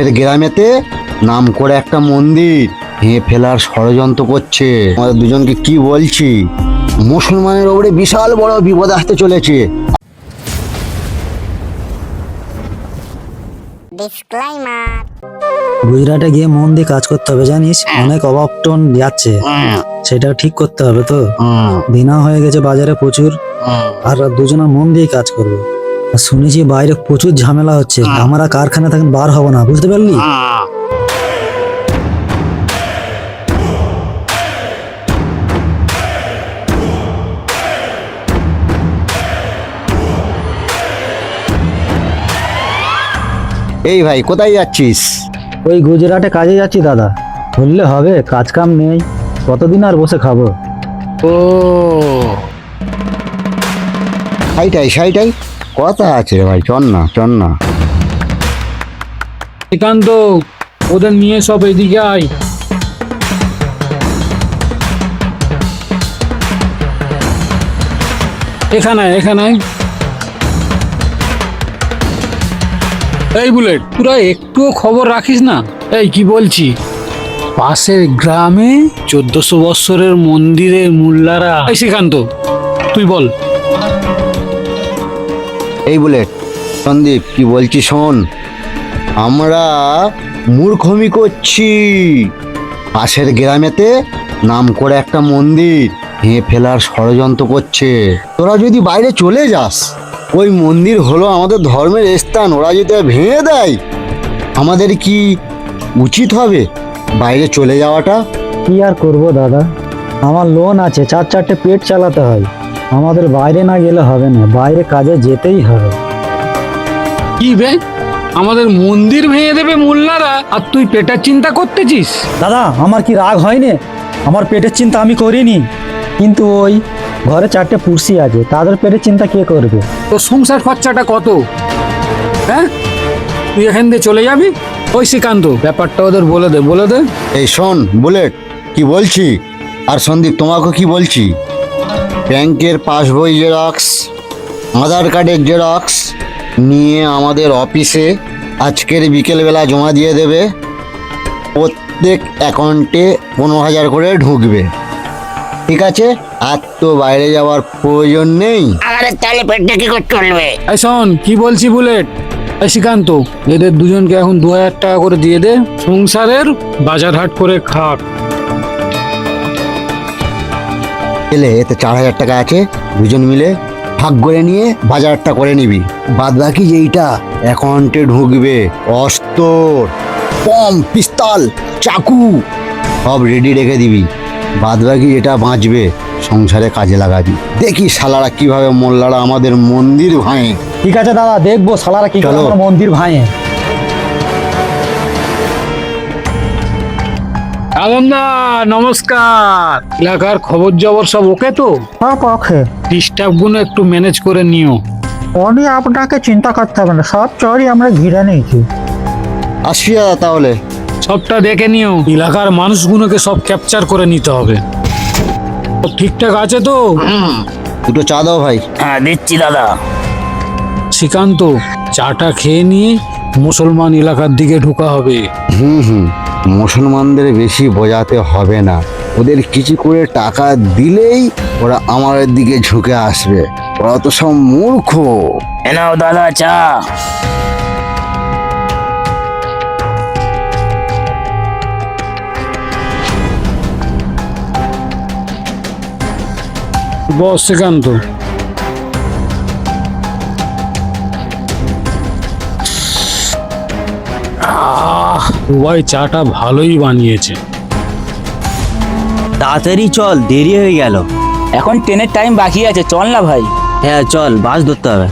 এর গ্রামেতে নাম করে একটা মন্দির ভেঙে ফেলার ষড়যন্ত্র করছে। আমাদের দুজনকে কি বলছি, মুসলমানের ওপরে বিশাল বড় বিপদ আসতে চলেছে। গুজরাটে গিয়ে মন দিয়ে কাজ করতে হবে, জানিস অনেক অভাবটন যাচ্ছে, সেটা ঠিক করতে হবে। তো দিনা হয়ে গেছে বাজারে প্রচুর, আর দুজনা মন দিয়ে কাজ করবে। আর শুনেছি বাইরে প্রচুর ঝামেলা হচ্ছে, আমরা কারখানা থেকে বার হব না, বুঝতে পারলি? এই ভাই, কোথায় যাচ্ছিস? ওই গুজরাটে কাজে যাচ্ছি দাদা। বললে হবে, কাজ কাম নেই, কতদিন আর বসে খাবো। ও সাইটাই কথা আছে রে ভাই, চল না। শ্রীকান্ত, ওদের নিয়ে সব এদিকে আয়। এখানে এই বুলেট, তোরা একটুও খবর রাখিস না? এই কি বলছি, পাশের গ্রামে 1400 বৎসরের মন্দিরের মোল্লারা। এই শ্রীকান্ত, তুই বল। এই বুলেট, সন্দীপ কি বলছি শোন, আমরা মূর্খমি করছি। পাশের গ্রামেতে নাম করে একটা মন্দির ভেঙে ফেলার ষড়যন্ত্র করছে। তোরা যদি বাইরে চলে যাস, ওই মন্দির হলো আমাদের ধর্মের স্থান, ওরা যদি ভেঙে দেয়, আমাদের কি উচিত হবে বাইরে চলে যাওয়াটা? কি আর করব দাদা, আমার লোন আছে, 4-4টে পেট চালাতে হয়, আমাদের বাইরে না গেলে হবে না, বাইরে কাজে যেতেই হবে। কি বে, আমাদের মন্দির ভেঙে দেবে মোল্লারা, আর তুই পেটার চিন্তা করতেছিস? দাদা, আমার কি রাগ হয়নি? আমার পেটের চিন্তা আমি করিনি, কিন্তু ওই ঘরে 4টে পুরসি আছে, তাদের পেটের চিন্তা কে করবে? তোর সংসার খরচাটা কত? হ্যাঁ, তুই এখান দিয়ে চলে যাবি? ওই শ্রীকান্ত, ব্যাপারটা ওদের বলে দে। এই শোন বুলেট, কি বলছি, আর সন্দীপ তোমাকে কি বলছি, ব্যাংকের পাসবই জেরক্স, আধার কার্ডের জেরক্স নিয়ে আমাদের অফিসে আজকের বিকেলবেলা জমা দিয়ে দেবে। প্রত্যেক অ্যাকাউন্টে 15,000 করে ঢুকবে, ঠিক আছে? আর তো বাইরে যাওয়ার প্রয়োজন নেই। আরে তাহলে পেটটা কি করে চলবে? এই শোন, কি বলছি বুলেট, এই শ্রীকান্ত, এদের দুজনকে এখন 2,000 টাকা করে দিয়ে দে, সংসারের বাজার হাট করে খাক। এলে এতে 4,000 টাকা আছে, দুজন মিলে ভাগ করে নিয়ে বাজারটা করে নিবি। বাদ বাকি যেইটা অ্যাকাউন্টে ঢুকবে, অস্ত্র, পম, পিস্তল, চাকু সব রেডি রেখে দিবি। বাদ বাকি যেটা বাঁচবে সংসারে কাজে লাগাবি। দেখি শালারা কিভাবে মোল্লারা আমাদের মন্দির ভাঙে। ঠিক আছে দাদা, দেখবো শালারা কি করে চলো। আমার মন্দির ভাঙে। আলমদা নমস্কার। এলাকার খবর জবর সব ওকে তো? সব ওকে, ডিস্টার্ব গুলো একটু ম্যানেজ করে নিও। উনি আপনাকে চিন্তা করতে হবে না, সব চোরই আমরা ঘিরে নিয়েছি। আসি দাদা তাহলে। সবটা দেখে নিও, এলাকার মানুষগুলোকে সব ক্যাপচার করে নিতে হবে। সব ঠিকঠাক আছে তো? দুটো চা দাও ভাই। হ্যাঁ দিচ্ছি দাদা। শ্রীকান্ত, চাটা খেয়ে নিয়ে মুসলমান এলাকার দিকে ঢোকা হবে। মুসলমানদের বেশি বোঝাতে হবে না, ওদের কিছু করে টাকা দিলেই ওরা আমাদের দিকে ঝুঁকে আসবে। ওরা তো সব মূর্খ। এনাও দাদা চা। বস শ্রীকান্ত। ভাই, চাটা ভালোই বানিয়েছে। তাড়াতাড়ি চল, দেরি হয়ে গেল। এখন ট্রেনের টাইম বাকি আছে, চল না ভাই। হ্যাঁ চল, বাস ধরতে হবে।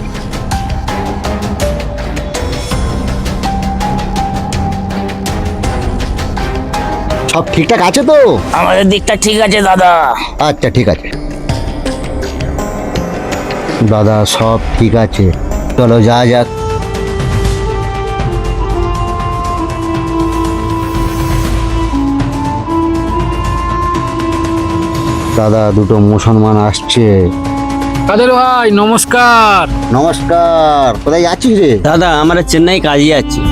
সব ঠিকঠাক আছে তো? আমাদের দিকটা ঠিক আছে দাদা। আচ্ছা ঠিক আছে দাদা, সব ঠিক আছে, চলো যা যাক। দাদা, দুটো মুসলমান আসছে। কাদের ভাই নমস্কার। নমস্কার, কোথায় যাচ্ছিস রে? দাদা, আমরা চেন্নাই কাজে যাচ্ছি।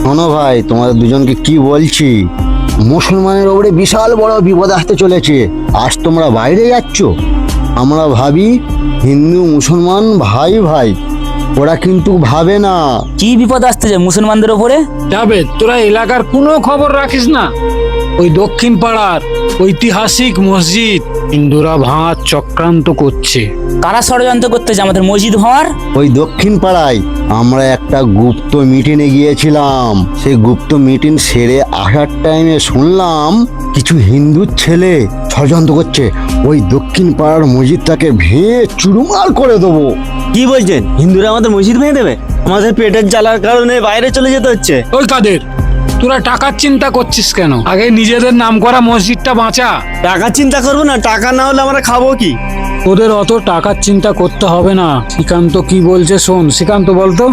শোনো ভাই, তোমাদের দুজনকে কি বলছি, মুসলমানের ওপরে বিশাল বড় বিপদ আসতে চলেছে। আজ তোমরা বাইরে যাচ্ছ, আমরা ভাবি হিন্দু মুসলমান ভাই ভাই, ওরা কিন্তু ভাবে না। কি বিপদ আসতেছে মুসলমানদের ওপরে? যাবে, তোরা এলাকার কোনো খবর রাখিস না? ওই দক্ষিণ পাড়ার ঐতিহাসিক মসজিদ হিন্দুরা ভাঙার চক্রান্ত করছে। কারা ষড়যন্ত্র করতেছে আমাদের মসজিদ ভাঙার? ওই দক্ষিণ পাড়ায় আমরা একটা গুপ্ত মিটিংয়ে গিয়েছিলাম। সেই গুপ্ত মিটিং সেরে আসার টাইমে শুনলাম কিছু হিন্দু ছেলে ষড়যন্ত্র করছে, ওই দক্ষিণ পাড়ার মসজিদটাকে ভেঙে চুরমার করে দেবো। কি বলছেন? হিন্দুরা আমাদের মসজিদ ভেঙে দেবে? আমাদের পেটের জ্বালার কারণে বাইরে চলে যেতে হচ্ছে। ওই কাদের, তোরা টাকার চিন্তা করছিস কেন? আগে নিজেদের নাম করা মসজিদটা বাঁচা। টাকা চিন্তা করবো না, টাকা না হলে আমরা খাবো কি? ওদের অত টাকার চিন্তা করতে হবে না। শ্রীকান্ত কি বলছে শোন। শ্রীকান্ত বলতো।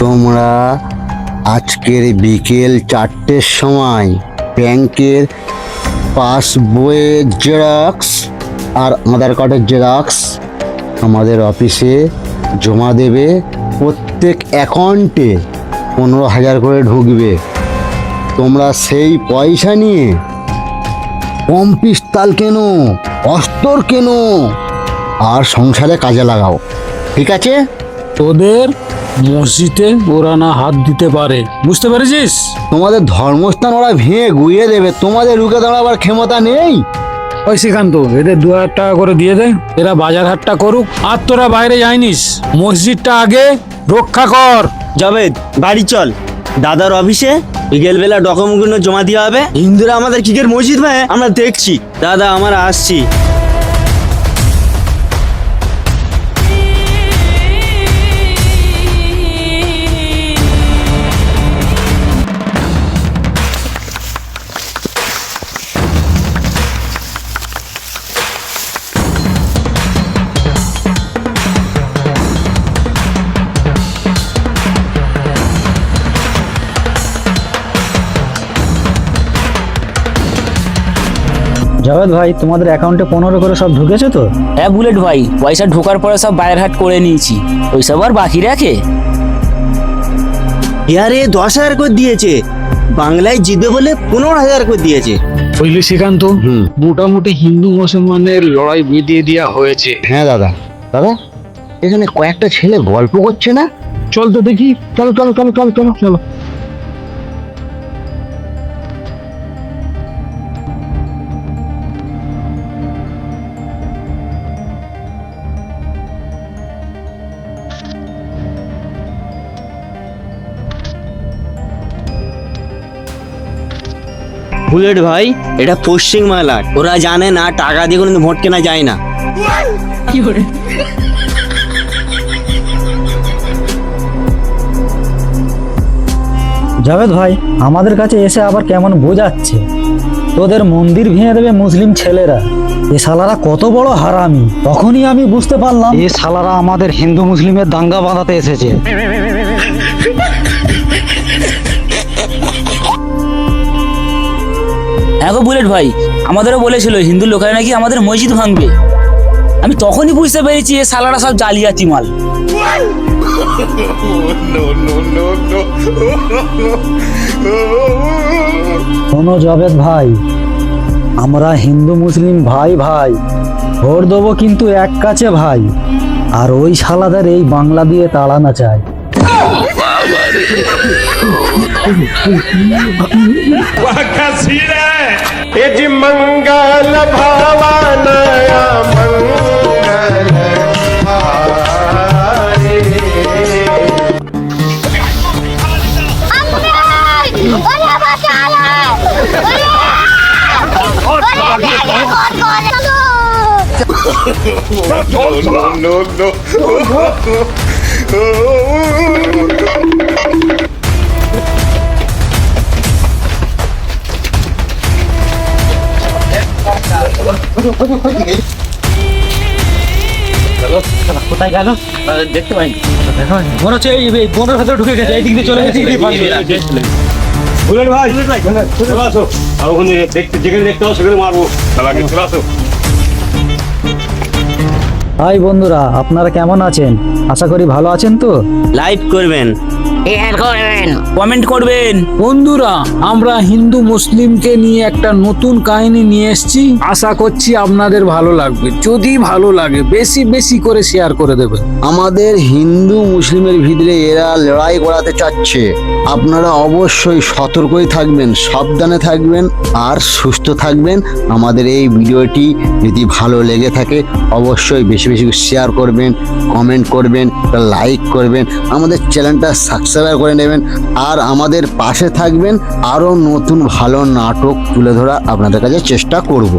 তোমরা আজকের বিকেল 4টের সময় ব্যাংকের পাসবইয়ের জেরক্স আর আধার কার্ডের জেরক্স আমাদের অফিসে জমা দেবে। প্রত্যেক অ্যাকাউন্টে 15,000 করে ঢুকবে। তোমরা সেই পয়সা নিয়ে কম পিস্তাল কেন, অস্ত্র কেন, আর সংসারে কাজে লাগাও, ঠিক আছে? তোদের মসজিদে ওরা না হাত দিতে পারে, বুঝতে পেরেছিস? তোমাদের ধর্মস্থান ওরা ভেঙে গুইয়ে দেবে, তোমাদের রুখে দাঁড়াবার ক্ষমতা নেই। ওই শ্রীকান্ত, এদের 2,000 টাকা করে দিয়ে দে, এরা বাজার হাটটা করুক। আর তোরা বাইরে যাইনিস, মসজিদটা আগে রক্ষা কর। জাভেদ, বাড়ি চল। দাদার অফিসে বিকেলবেলা ডকুমেন্টগুলো জমা দেওয়া হবে। হিন্দুরা আমাদের কিকের মসজিদ ভাই আমরা দেখছি। দাদা, আমরা আসছি। জাভেদ ভাই, তোমাদের অ্যাকাউন্টে 15 করে সব ঢুকেছে তো? হ্যাঁ বুলেট ভাই, পয়সা ঢোকার পরে সব বাইরের হাট করে নিয়েছি। ওইসব আর বাকি রাখে? ইয়ারে 10,000 করে দিয়েছে, বাংলায় জিতবে বলে 15,000 করে দিয়েছে। বুঝলি শ্রীকান্ত, মোটামুটি হিন্দু মুসলমানের লড়াই মিটিয়ে দেওয়া হয়েছে। হ্যাঁ দাদা, দাদা এখানে কয়েকটা ছেলে গল্প করছে না? চল তো দেখি। চলো চলো চলো চলো চলো চলো। বুলেট ভাই, এটা পশ্চিম বাংলার, ওরা জানে না টাকা দিয়ে কোনো ভোট কেনা যায় না। জাভেদ ভাই, আমাদের কাছে এসে আবার কেমন বোঝাচ্ছে তোদের মন্দির ভেঙে দেবে মুসলিম ছেলেরা। এ শালারা কত বড় হারামি। তখনই আমি বুঝতে পারলাম এ শালারা আমাদের হিন্দু মুসলিমের দাঙ্গা বাঁধাতে এসেছে। হ্যাঁ গো বুলেট ভাই, আমাদেরও বলেছিল হিন্দু লোকেরা নাকি আমাদের মসজিদ ভাঙবে। আমি তখনই বুঝতে পেরেছি এ সালারা সব জালিয়াতি মাল। শোনো জাভেদ ভাই, আমরা হিন্দু মুসলিম ভাই ভাই, ভোট দেবো কিন্তু এক কাছে ভাই। আর ওই শালাদের এই বাংলা দিয়ে তাড়ানো চাই। मंगल भवनया मंगल हारे। No. কোথায় গেল দেখতে পাই? মনে হচ্ছে এই বনের ভেতরে ঢুকে গেছে, এই দিক দিয়ে চলে গেছে। বুলেট ভাই, চলে আসো। আর ওখানে দেখতে যেখানে দেখতে হবে সেখানে মারবো। চলে আসো। হাই বন্ধুরা, আপনারা কেমন আছেন? আশা করি ভালো আছেন তো। লাইভ করবেন। শেয়ার করবেন। কমেন্ট করবেন। বন্ধুরা, আমরা হিন্দু মুসলিমকে নিয়ে একটা নতুন কাহিনী নিয়ে এসেছি। আশা করছি আপনাদের ভালো লাগবে। যদি ভালো লাগে বেশি বেশি করে শেয়ার করে দেবেন। আমাদের হিন্দু মুসলিমের ভিতরে এরা লড়াই করাতে চাচ্ছে। আপনারা অবশ্যই সতর্কই থাকবেন, সাবধানে থাকবেন আর সুস্থ থাকবেন। আমাদের এই ভিডিওটি যদি ভালো লেগে থাকে অবশ্যই বেশি বেশি শেয়ার করবেন, কমেন্ট করবেন, লাইক করবেন, আমাদের চ্যানেলটা সাবস্ক্রাইব করে নেবেন আর আমাদের পাশে থাকবেন। আরও নতুন ভালো নাটক তুলে ধরা আপনাদের কাছে চেষ্টা করব।